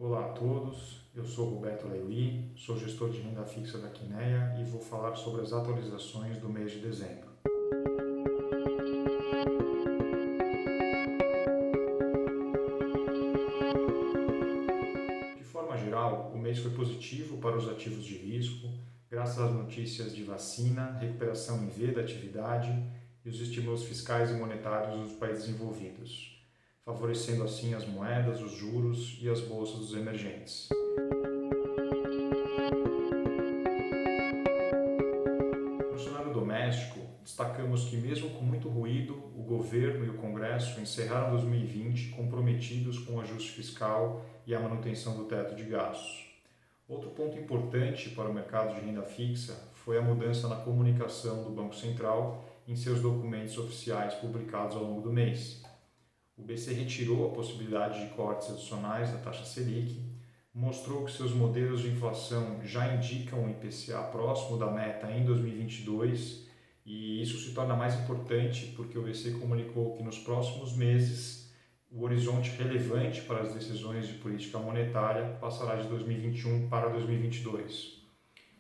Olá a todos, eu sou Roberto Leili, sou gestor de renda fixa da Quineia e vou falar sobre as atualizações do mês de dezembro. De forma geral, o mês foi positivo para os ativos de risco, graças às notícias de vacina, recuperação em V da atividade e os estímulos fiscais e monetários dos países envolvidos, favorecendo assim as moedas, os juros e as bolsas dos emergentes. No cenário doméstico, destacamos que, mesmo com muito ruído, o governo e o Congresso encerraram 2020 comprometidos com o ajuste fiscal e a manutenção do teto de gastos. Outro ponto importante para o mercado de renda fixa foi a mudança na comunicação do Banco Central em seus documentos oficiais publicados ao longo do mês. O BC retirou a possibilidade de cortes adicionais da taxa Selic, mostrou que seus modelos de inflação já indicam um IPCA próximo da meta em 2022 e isso se torna mais importante porque o BC comunicou que nos próximos meses o horizonte relevante para as decisões de política monetária passará de 2021 para 2022.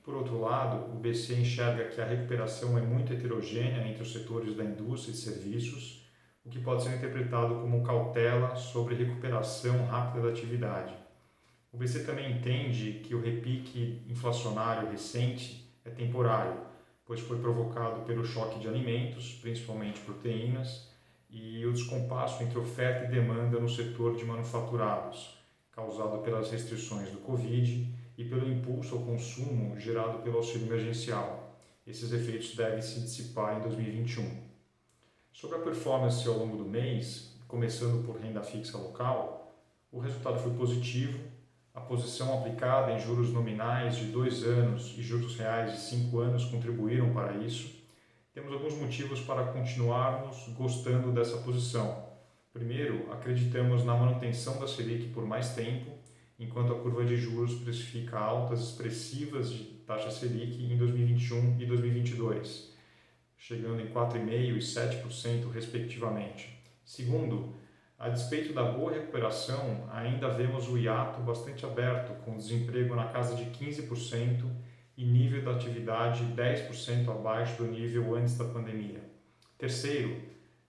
Por outro lado, o BC enxerga que a recuperação é muito heterogênea entre os setores da indústria e serviços, o que pode ser interpretado como cautela sobre recuperação rápida da atividade. O BC também entende que o repique inflacionário recente é temporário, pois foi provocado pelo choque de alimentos, principalmente proteínas, e o descompasso entre oferta e demanda no setor de manufaturados, causado pelas restrições do Covid e pelo impulso ao consumo gerado pelo auxílio emergencial. Esses efeitos devem se dissipar em 2021. Sobre a performance ao longo do mês, começando por renda fixa local, o resultado foi positivo. A posição aplicada em juros nominais de 2 anos e juros reais de 5 anos contribuíram para isso. Temos alguns motivos para continuarmos gostando dessa posição. Primeiro, acreditamos na manutenção da Selic por mais tempo, enquanto a curva de juros precifica altas expressivas de taxa Selic em 2021 e 2022, chegando em 4,5% e 7% respectivamente. Segundo, a despeito da boa recuperação, ainda vemos o hiato bastante aberto, com desemprego na casa de 15% e nível da atividade 10% abaixo do nível antes da pandemia. Terceiro,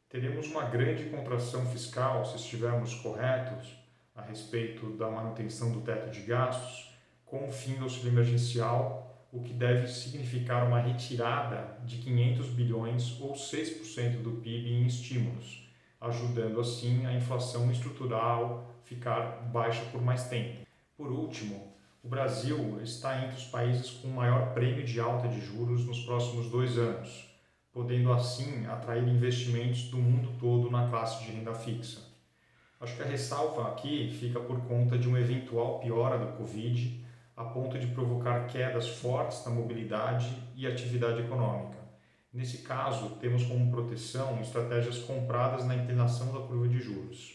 teremos uma grande contração fiscal se estivermos corretos a respeito da manutenção do teto de gastos, com o fim do auxílio emergencial, o que deve significar uma retirada de 500 bilhões ou 6% do PIB em estímulos, ajudando assim a inflação estrutural ficar baixa por mais tempo. Por último, o Brasil está entre os países com maior prêmio de alta de juros nos próximos 2 anos, podendo assim atrair investimentos do mundo todo na classe de renda fixa. Acho que a ressalva aqui fica por conta de uma eventual piora do Covid, a ponto de provocar quedas fortes na mobilidade e atividade econômica. Nesse caso, temos como proteção estratégias compradas na inclinação da curva de juros.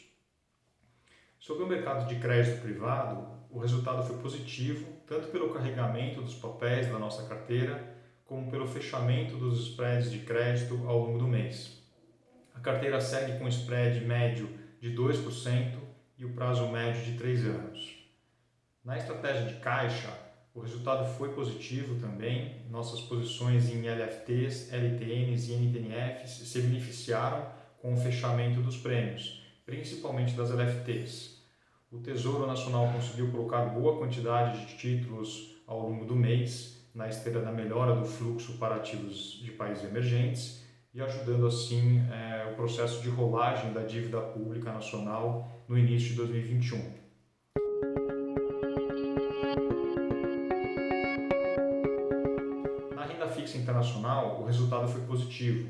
Sobre o mercado de crédito privado, o resultado foi positivo, tanto pelo carregamento dos papéis da nossa carteira, como pelo fechamento dos spreads de crédito ao longo do mês. A carteira segue com spread médio de 2% e o prazo médio de 3 anos. Na estratégia de caixa, o resultado foi positivo também. Nossas posições em LFTs, LTNs e NTNFs se beneficiaram com o fechamento dos prêmios, principalmente das LFTs. O Tesouro Nacional conseguiu colocar boa quantidade de títulos ao longo do mês, na esteira da melhora do fluxo para ativos de países emergentes e ajudando assim o processo de rolagem da dívida pública nacional no início de 2021. Na renda fixa internacional, o resultado foi positivo.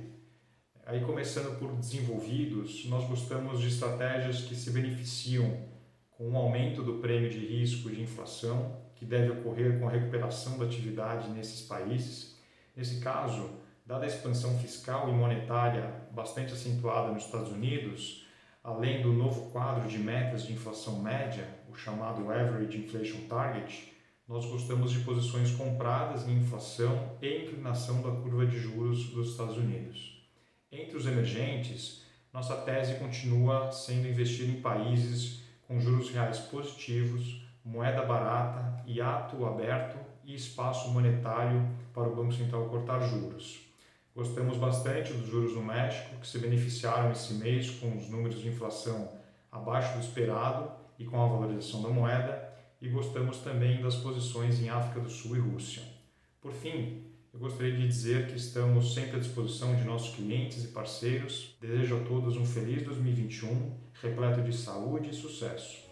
Aí, começando por desenvolvidos, nós gostamos de estratégias que se beneficiam com o aumento do prêmio de risco de inflação, que deve ocorrer com a recuperação da atividade nesses países. Nesse caso, dada a expansão fiscal e monetária bastante acentuada nos Estados Unidos, além do novo quadro de metas de inflação média, o chamado Average Inflation Target, nós gostamos de posições compradas em inflação e inclinação da curva de juros dos Estados Unidos. Entre os emergentes, nossa tese continua sendo investir em países com juros reais positivos, moeda barata, hiato aberto e espaço monetário para o Banco Central cortar juros. Gostamos bastante dos juros no México, que se beneficiaram esse mês com os números de inflação abaixo do esperado e com a valorização da moeda, e gostamos também das posições em África do Sul e Rússia. Por fim, eu gostaria de dizer que estamos sempre à disposição de nossos clientes e parceiros. Desejo a todos um feliz 2021, repleto de saúde e sucesso.